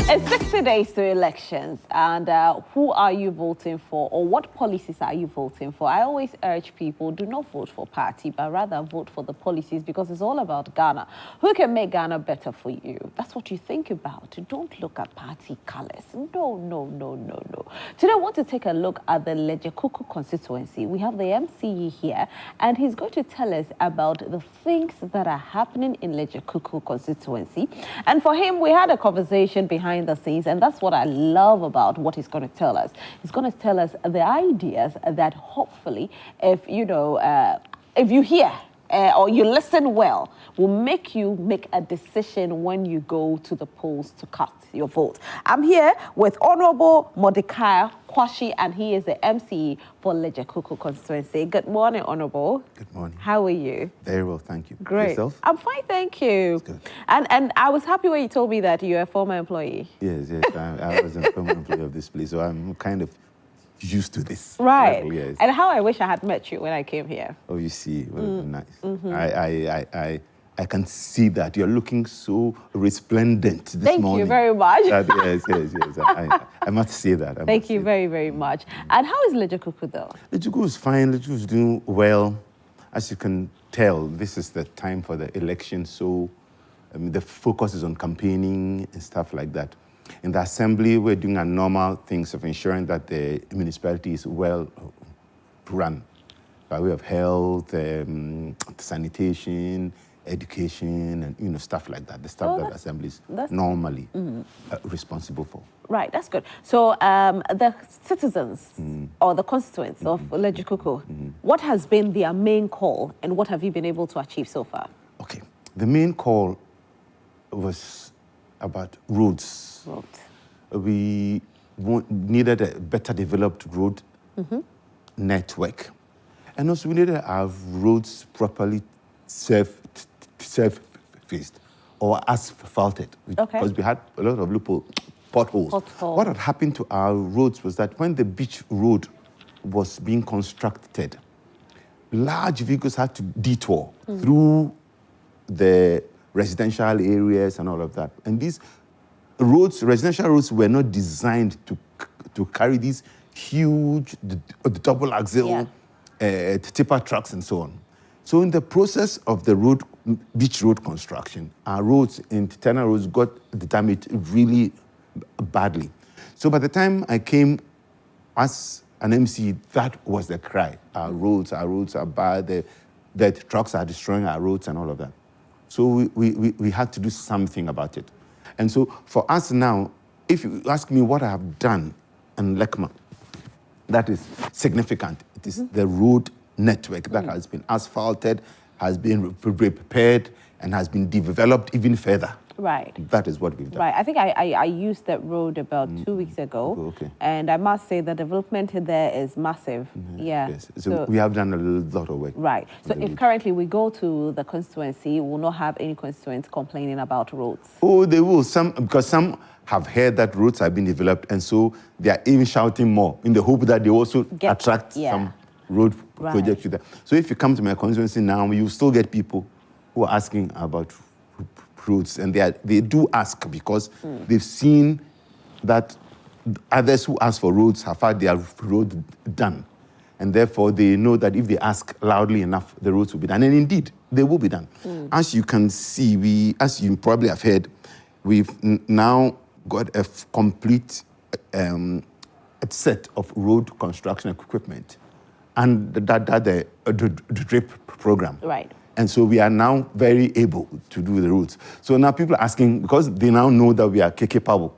It's 60 days to elections, and who are you voting for, or what policies are you voting for? I always urge people, do not vote for party, but rather vote for the policies, because it's all about Ghana. Who can make Ghana better for you? That's what you think about. Don't look at party colors. No. Today, I want to take a look at the Lejekuku constituency. We have the MCE here, and he's going to tell us about the things that are happening in Lejekuku constituency. And for him, we had a conversation behind the scenes, and that's what I love about what he's going to tell us. He's going to tell us the ideas that hopefully, if you hear or you listen well, will make you make a decision when you go to the polls to cast your vote. I'm here with Honorable Mordecai Quarshie, and he is the MCE for Lejekuku constituency. Good morning, Honorable. Good morning. How are you? Very well, thank you. Great. Yourself? I'm fine, thank you. Good. And I was happy when you told me that you're a former employee. Yes. I was a former employee of this place, so I'm kind of used to this. Right. Level, yes. And how I wish I had met you when I came here. Oh, you see, well, nice. I can see that you're looking so resplendent this morning. Thank you very much. Yes. I must say that. Thank you very much. And how is Lejekuku though? Lejekuku is fine. Lejekuku is doing well. As you can tell, this is the time for the election, so the focus is on campaigning and stuff like that. In the assembly, we're doing our normal things of ensuring that the municipality is well run by way of health, sanitation, education, and stuff like that. The stuff that assembly is normally responsible for. Right, that's good. So the citizens or the constituents of Lejekuku, what has been their main call, and what have you been able to achieve so far? Okay, the main call was about roads. We needed a better developed road network. And also we needed our roads properly surfaced or asphalted. Because we had a lot of potholes. What had happened to our roads was that when the beach road was being constructed, large vehicles had to detour through the residential areas and all of that. And these roads, residential roads, were not designed to carry these huge double axle tipper trucks and so on. So in the process of the beach road construction, our roads, internal roads, got damaged really badly. So by the time I came as an MC, that was the cry. Our roads are bad. The trucks are destroying our roads and all of that. So we had to do something about it. And so for us now, if you ask me what I have done in Lekma, that is significant. It is the road network that has been asphalted, has been repaired, and has been developed even further. Right. That is what we've done. Right. I think I used that road about 2 weeks ago. Okay. And I must say the development there is massive. Yeah. Yes. So we have done a lot of work. Right. So if currently we go to the constituency, we will not have any constituents complaining about roads. Oh, they will. Because some have heard that roads have been developed, and so they are even shouting more in the hope that they also attract some road projects to them. So if you come to my constituency now, you still get people who are asking about roads, and they do ask because they've seen that others who ask for roads have had their road done, and therefore they know that if they ask loudly enough, the roads will be done, and indeed they will be done. As you can see, as you probably have heard, we've now got a complete set of road construction equipment, and the DRIP program. Right. And so we are now very able to do the roads. So now people are asking, because they now know that we are capable,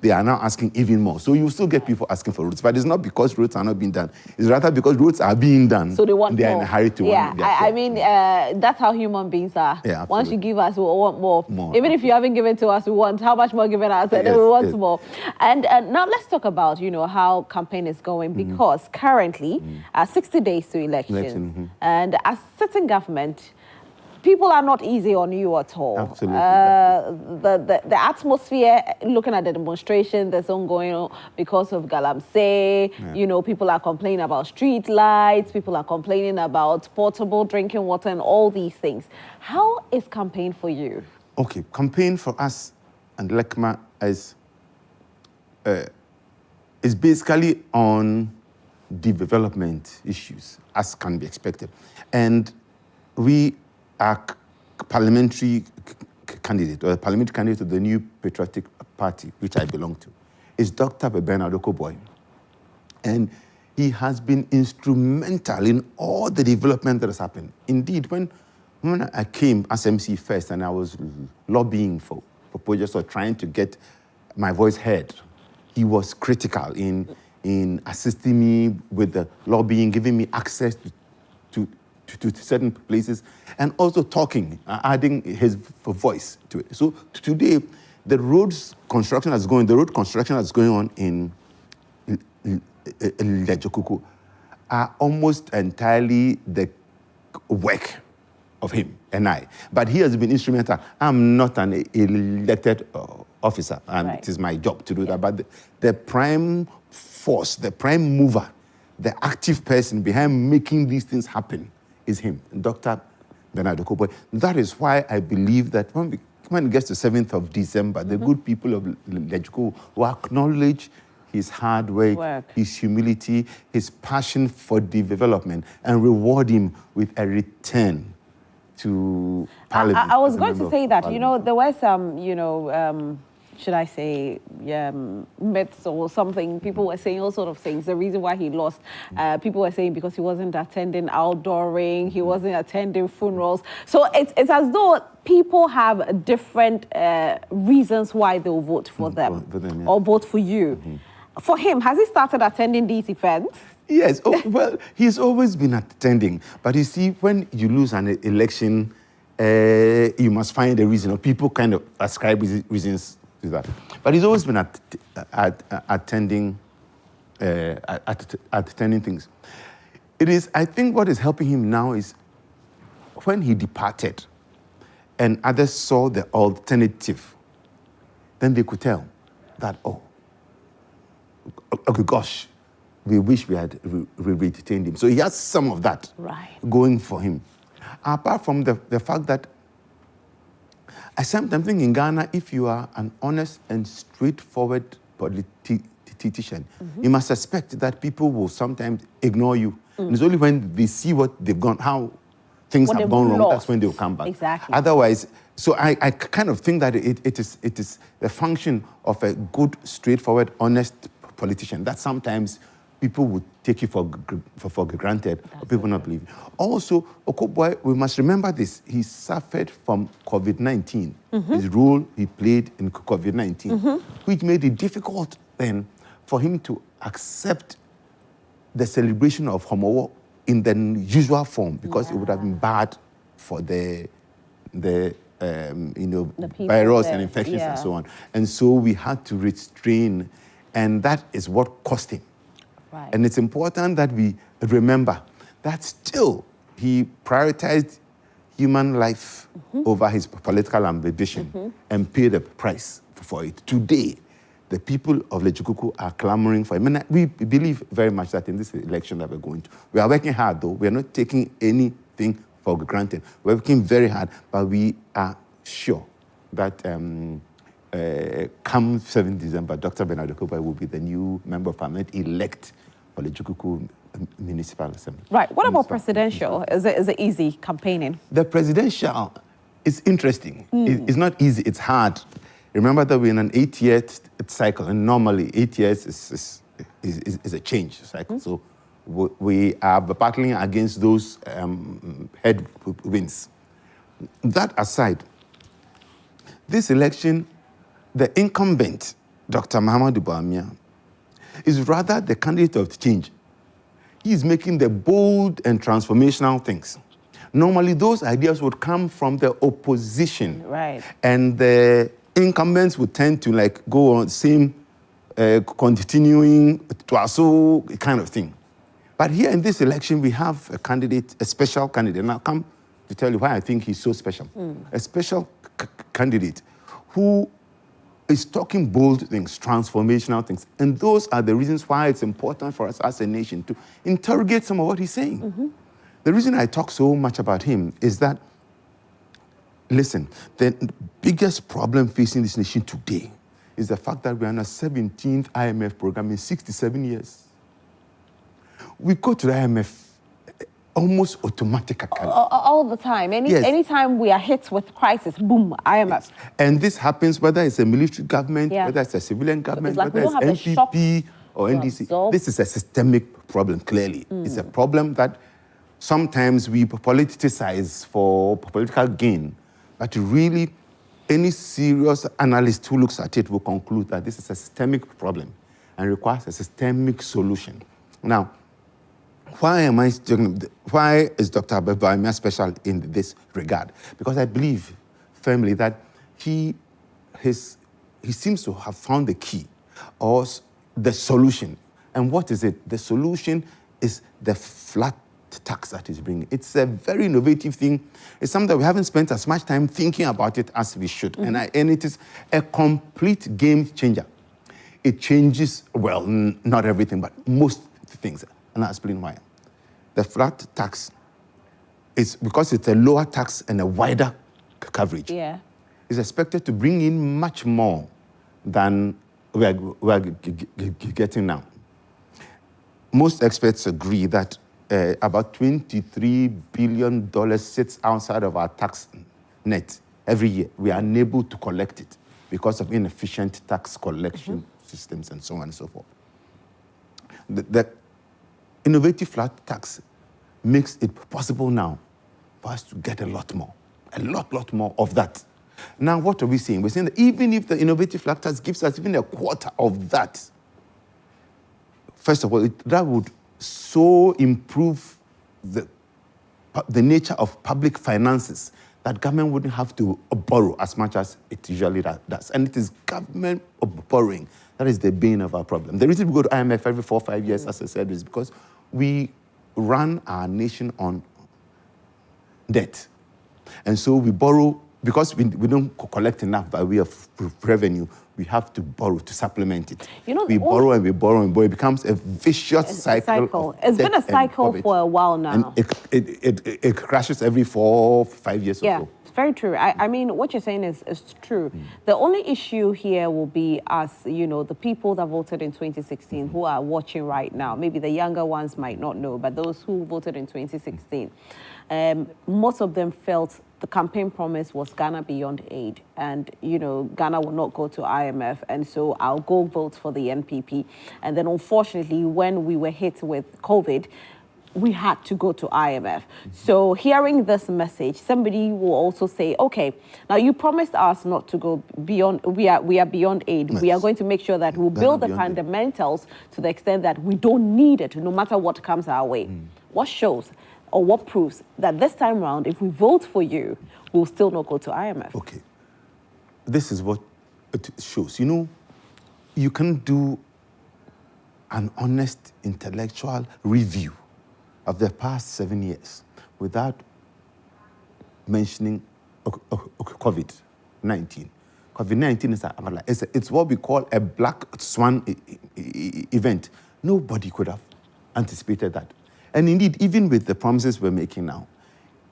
they are now asking even more. So you still get people asking for roads, but it's not because roads are not being done. It's rather because roads are being done. So they want are more. In a hurry to want. I mean, that's how human beings are. Yeah, once you give us, we want more. Even if you haven't given to us, we want how much more given us, and then we want more. And now let's talk about, how campaign is going, because currently, 60 days to election. And as sitting government, people are not easy on you at all. Absolutely. The atmosphere, looking at the demonstration that's ongoing because of Galamsey, people are complaining about street lights, people are complaining about portable drinking water and all these things. How is campaign for you? Okay, campaign for us and Lekma is is basically on development issues, as can be expected. And we are parliamentary candidate, or a parliamentary candidate of the new Patriotic Party, which I belong to, is Dr. Bernard Yeboah. And he has been instrumental in all the development that has happened. Indeed, when I came as MC first and I was lobbying for proposals or trying to get my voice heard, he was critical in assisting me with the lobbying, giving me access to certain places, and also talking, adding his voice to it. So today, the road construction that's going on in Lejokuku are almost entirely the work of him and I. But he has been instrumental. I'm not an elected officer, and it is my job to do that. But the prime force, the prime mover, the active person behind making these things happen is him, Dr. Bernard Yeboah. That is why I believe that when it gets to 7th of December, the good people of Lejokuku will acknowledge his hard work, his humility, his passion for development, and reward him with a return to Parliament. I was going to say that, there were some, should I say, myths or something. People were saying all sorts of things. The reason why he lost, people were saying because he wasn't attending outdooring, he wasn't attending funerals. So it's as though people have different reasons why they'll vote for them, or vote for you. For him, has he started attending these events? Yes. Oh, well, he's always been attending. But you see, when you lose an election, you must find a reason, or people kind of ascribe reasons to that. But he's always been attending things. It is, I think, what is helping him now is when he departed and others saw the alternative, then they could tell that, okay, gosh, we wish we had retained him. So he has some of that going for him. Apart from the fact that I sometimes think in Ghana, if you are an honest and straightforward politician, you must expect that people will sometimes ignore you. And it's only when they see what they've gone, how things have gone wrong, that's when they'll come back. Exactly. Otherwise, so I kind of think that it is the function of a good, straightforward, honest politician that sometimes people would take you for granted, or people not believe you. Also, Yeboah, we must remember this. He suffered from COVID-19. His role he played in COVID-19, which made it difficult then for him to accept the celebration of Homowo in the usual form, because it would have been bad for the virus and infections and so on. And so we had to restrain, and that is what cost him. And it's important that we remember that still he prioritized human life over his political ambition and paid the price for it. Today, the people of Lejokuku are clamoring for him. And we believe very much that in this election that we're going to, we are working hard though. We are not taking anything for granted. We're working very hard, but we are sure that come 7th December, Dr. Bernard Yeboah will be the new member of parliament elect for the Lejokuku Municipal Assembly. Right. What about presidential? Is it easy campaigning? The presidential is interesting. It's not easy. It's hard. Remember that we're in an 8-year cycle, and normally 8 years is a change cycle. So we are battling against those headwinds. That aside, this election, the incumbent, Dr. Mordecai Quarshie, is rather the candidate of change. He is making the bold and transformational things. Normally, those ideas would come from the opposition. Right. And the incumbents would tend to go on same continuing to kind of thing. But here in this election, we have a candidate, a special candidate. And I'll come to tell you why I think he's so special. A special candidate who is talking bold things, transformational things. And those are the reasons why it's important for us as a nation to interrogate some of what he's saying. The reason I talk so much about him is that, listen, the biggest problem facing this nation today is the fact that we're on a 17th IMF program in 67 years. We go to the IMF almost automatically. All the time. Anytime we are hit with crisis, boom, IMF. Yes. And this happens whether it's a military government, whether it's a civilian government, whether it's NPP or NDC. This is a systemic problem, clearly. It's a problem that sometimes we politicize for political gain, but really any serious analyst who looks at it will conclude that this is a systemic problem and requires a systemic solution. Now, why is Dr. Yeboah special in this regard? Because I believe firmly that he seems to have found the key or the solution. And what is it? The solution is the flat tax that is bringing. It's a very innovative thing. It's something that we haven't spent as much time thinking about it as we should. And it is a complete game changer. It changes, well, not everything, but most things. And I'll explain why. The flat tax is because it's a lower tax and a wider coverage. Yeah. It's expected to bring in much more than we are getting now. Most experts agree that about $23 billion sits outside of our tax net every year. We are unable to collect it because of inefficient tax collection systems and so on and so forth. The innovative flat tax makes it possible now for us to get a lot more of that. Now, what are we saying? We're saying that even if the innovative flat tax gives us even a quarter of that, first of all, that would so improve the nature of public finances that government wouldn't have to borrow as much as it usually does. And it is government borrowing that is the bane of our problem. The reason we go to IMF every 4 or 5 years, as I said, is because we run our nation on debt. And so we borrow, because we don't collect enough by way of revenue, we have to borrow to supplement it. We borrow and we borrow and borrow. It becomes a vicious cycle. It's been a cycle for a while now. And it crashes every 4 or 5 years or so. It's very true. I mean, what you're saying is true. The only issue here will be us, the people that voted in 2016 who are watching right now. Maybe the younger ones might not know, but those who voted in 2016, most of them felt the campaign promise was Ghana beyond aid, and Ghana will not go to IMF, and so I'll go vote for the NPP. And then unfortunately, when we were hit with COVID, we had to go to IMF. So hearing this message, somebody will also say, okay, now you promised us not to go beyond, we are beyond aid. Yes. We are going to make sure that we'll build the fundamentals to the extent that we don't need it, no matter what comes our way. What shows or what proves that this time around, if we vote for you, we'll still not go to IMF? Okay. This is what it shows. You can do an honest intellectual review of the past 7 years without mentioning COVID-19. COVID-19 it's what we call a black swan event. Nobody could have anticipated that. And indeed, even with the promises we're making now,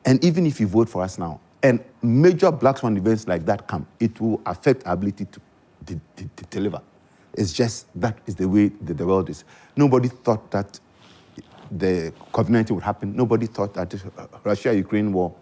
and even if you vote for us now, and major black swan events like that come, it will affect our ability to deliver. It's just that is the way the world is. Nobody thought that the COVID-19 would happen. Nobody thought that Russia-Ukraine war,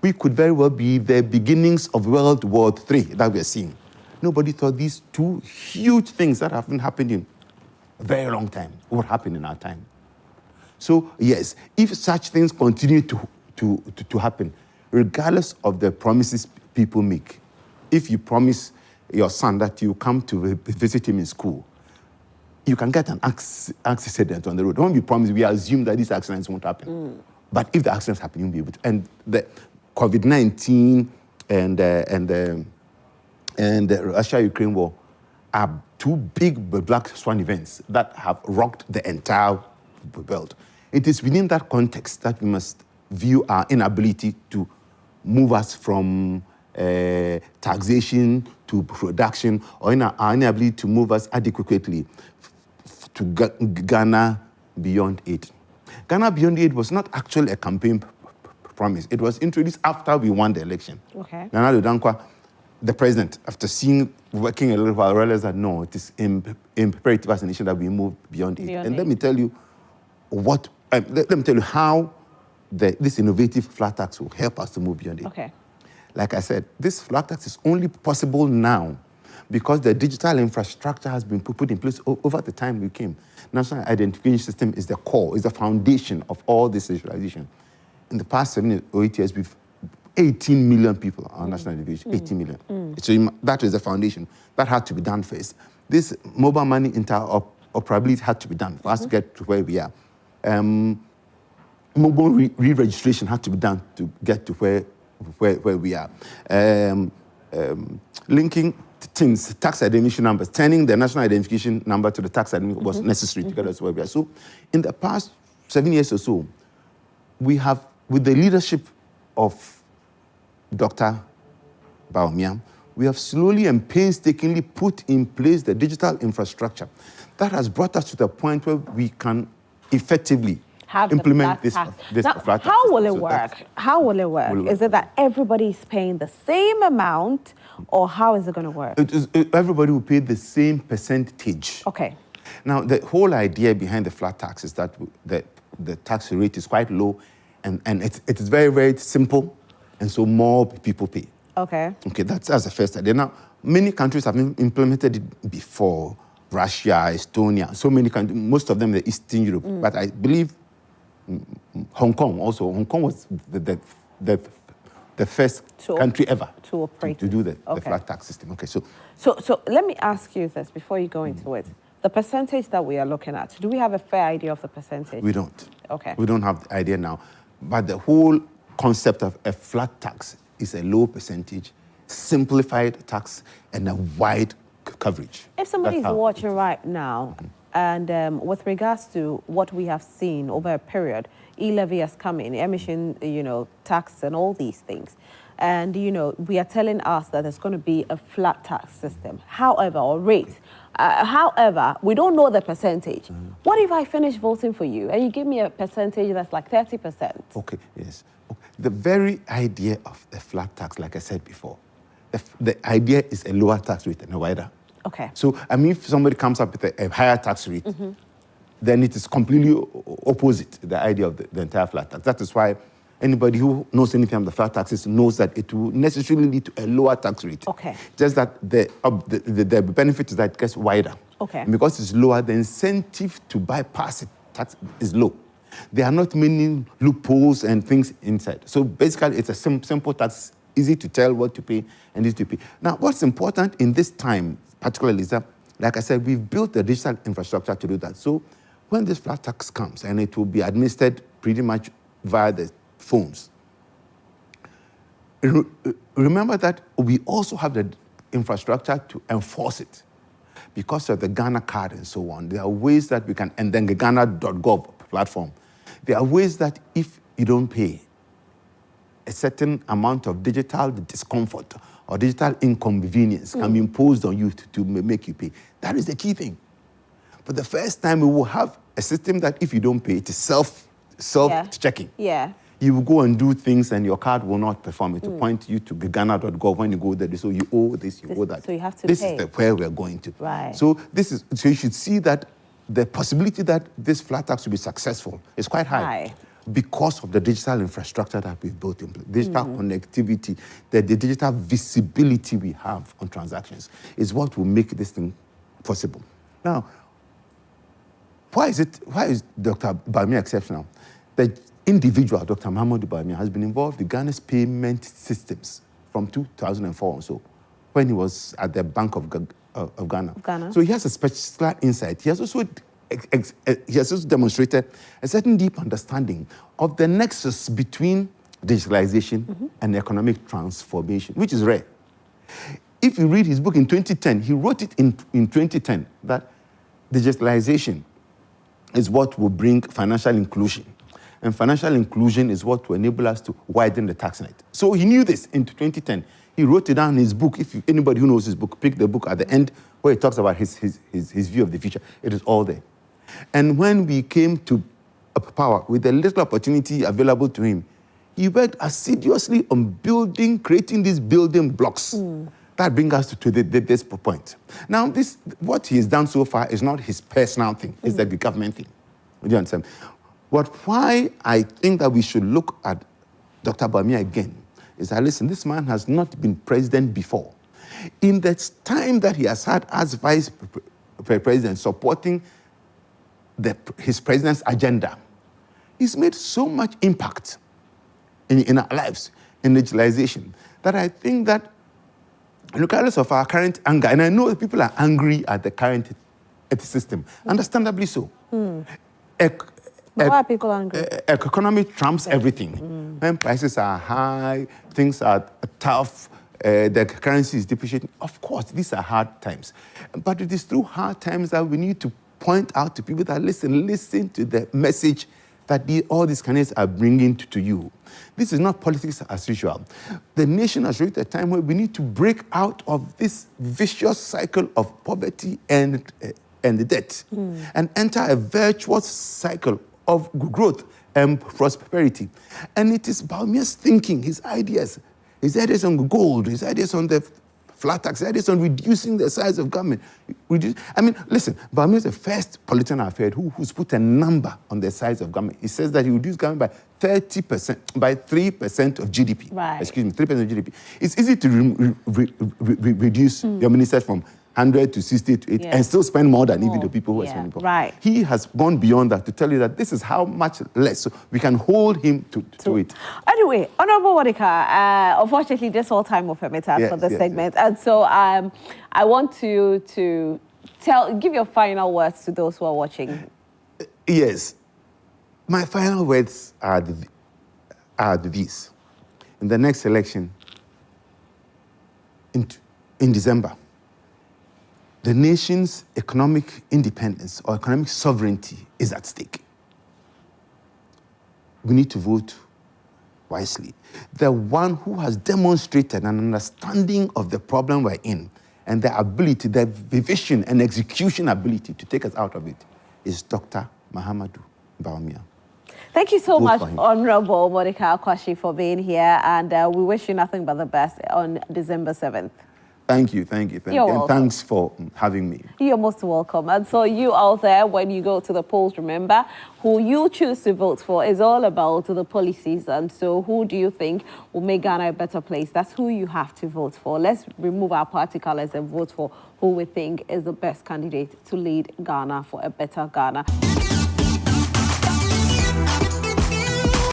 we could very well be the beginnings of World War III that we're seeing. Nobody thought these two huge things that haven't happened in a very long time would happen in our time. So yes, if such things continue to happen, regardless of the promises people make, if you promise your son that you come to visit him in school, you can get an accident on the road. When we promise, we assume that these accidents won't happen. But if the accidents happen, you'll be able to. And the COVID-19 and the Russia-Ukraine war are two big black swan events that have rocked the entire world. It is within that context that we must view our inability to move us from taxation to production, or in our inability to move us adequately to Ghana beyond aid. Ghana beyond aid was not actually a campaign promise. It was introduced after we won the election. Okay. Bernard Yeboah the president, after working a little while, realized that no, it is imperative as a nation that we move beyond it. And let me tell you let me tell you how this innovative flat tax will help us to move beyond it. Okay. Like I said, this flat tax is only possible now because the digital infrastructure has been put in place over the time we came. National identification system is the core, is the foundation of all this digitalization. In the past 7 or 8 years, we've 18 million people on national identification, 18 million. So that is the foundation. That had to be done first. This mobile money interoperability had to be done for us to get to where we are. Mobile re-registration had to be done to get to where we are. Linking things, tax identification numbers, turning the national identification number to the tax identification was necessary to get us where we are. So in the past 7 years or so, we have, with the leadership of Dr. Bawumia, we have slowly and painstakingly put in place the digital infrastructure that has brought us to the point where we can effectively implement this flat tax. How will it work? How will it work? Is it that everybody is paying the same amount, or how is it going to work? Everybody will pay the same percentage. Okay. Now, the whole idea behind the flat tax is that the tax rate is quite low, and it is very, very simple, and so more people pay. Okay. Okay, that's the first idea. Now, many countries have implemented it before. Russia, Estonia, so many countries, most of them in Eastern Europe. But I believe Hong Kong also. Hong Kong was the first country ever to do the flat tax system. Okay, so let me ask you this before you go into it. The percentage that we are looking at, do we have a fair idea of the percentage? We don't. Okay. We don't have the idea now. But the whole concept of a flat tax is a low percentage, simplified tax, and a wide coverage. If somebody is watching right now, and with regards to what we have seen over a period, e-levy has come in, emission, tax and all these things. And, we are telling us that there's going to be a flat tax system, however, or rate. However, we don't know the percentage. What if I finish voting for you and you give me a percentage that's like 30%? Okay, yes. The very idea of a flat tax, like I said before, the idea is a lower tax rate and a wider. Okay. So, I mean, if somebody comes up with a higher tax rate, then it is completely opposite the idea of the entire flat tax. That is why anybody who knows anything about the flat taxes knows that it will necessarily lead to a lower tax rate. Okay. Just that the benefit is that it gets wider. Okay. And because it's lower, the incentive to bypass it tax is low. There are not many loopholes and things inside. So basically, it's a simple tax, easy to tell what to pay and easy to pay. Now, what's important in this time, particularly, is that, like I said, we've built the digital infrastructure to do that. So when this flat tax comes, and it will be administered pretty much via the phones, remember that we also have the infrastructure to enforce it. Because of the Ghana card and so on, there are ways that we can, and then the Ghana.gov platform, there are ways that if you don't pay, a certain amount of digital discomfort or digital inconvenience can be imposed on you to make you pay. That is the key thing. For the first time, we will have a system that if you don't pay, it is self-checking. Yeah. You will go and do things and your card will not perform. It will point you to Ghana.gov when you go there. So you owe this, you owe that. So you have to this pay. This is where we're going to. Right. So you should see that the possibility that this flat tax will be successful is quite high. Because of the digital infrastructure that we've built in place, digital connectivity, the digital visibility we have on transactions is what will make this thing possible. Now, why is Dr. Bawumia exceptional? The individual, Dr. Muhammadu Bawumia, has been involved in Ghana's payment systems from 2004 or so, when he was at the Bank of Ghana. So he has a special insight. He has also demonstrated a certain deep understanding of the nexus between digitalization and economic transformation, which is rare. If you read his book in 2010, he wrote it in 2010 that digitalization is what will bring financial inclusion. And financial inclusion is what will enable us to widen the tax net. So he knew this in 2010. He wrote it down in his book. If anybody who knows his book, pick the book at the end where he talks about his view of the future. It is all there. And when we came to power, with the little opportunity available to him, he worked assiduously on creating these building blocks that brings us to this point. Now, what he has done so far is not his personal thing. It's the government thing. Do you understand? Why I think that we should look at Dr. Bawumia again is that, listen, this man has not been president before. In the time that he has had as vice president supporting his president's agenda, he's made so much impact in our lives, in legislation, that I think that regardless of our current anger, and I know that people are angry at the current system, understandably so. Why are people angry? Economy trumps everything. When prices are high, things are tough, the currency is depreciating. Of course, these are hard times. But it is through hard times that we need to point out to people that, listen to the message that all these candidates are bringing to you. This is not politics as usual. The nation has reached a time where we need to break out of this vicious cycle of poverty and debt and enter a virtuous cycle of growth and prosperity. And it is Bawumia's thinking, his ideas on gold, his ideas on the flat tax, his ideas on reducing the size of government. Listen, Bawumia is the first politician I've heard who's put a number on the size of government. He says that he will reduce government by 30%, by 3% of GDP. Right. 3% of GDP. It's easy to reduce your ministers from 100 to 60 to 80 and still spend more than even the people who are spending more. Right. He has gone beyond that to tell you that this is how much less, so we can hold him to it. Anyway, Honorable Mordecai, unfortunately, this all time will permit us for this segment. And so I want to give your final words to those who are watching. Yes. My final words are these. In the next election, in December, the nation's economic independence or economic sovereignty is at stake. We need to vote wisely. The one who has demonstrated an understanding of the problem we're in and the ability, the vision and execution ability to take us out of it is Dr. Mahamudu Bawumia. Thank you so much, Honorable Mordecai Quarshie, for being here, and we wish you nothing but the best on December 7th. Thank you. And thanks for having me. You're most welcome. And so you out there, when you go to the polls, remember, who you choose to vote for is all about the policies. And so who do you think will make Ghana a better place? That's who you have to vote for. Let's remove our party colors and vote for who we think is the best candidate to lead Ghana for a better Ghana.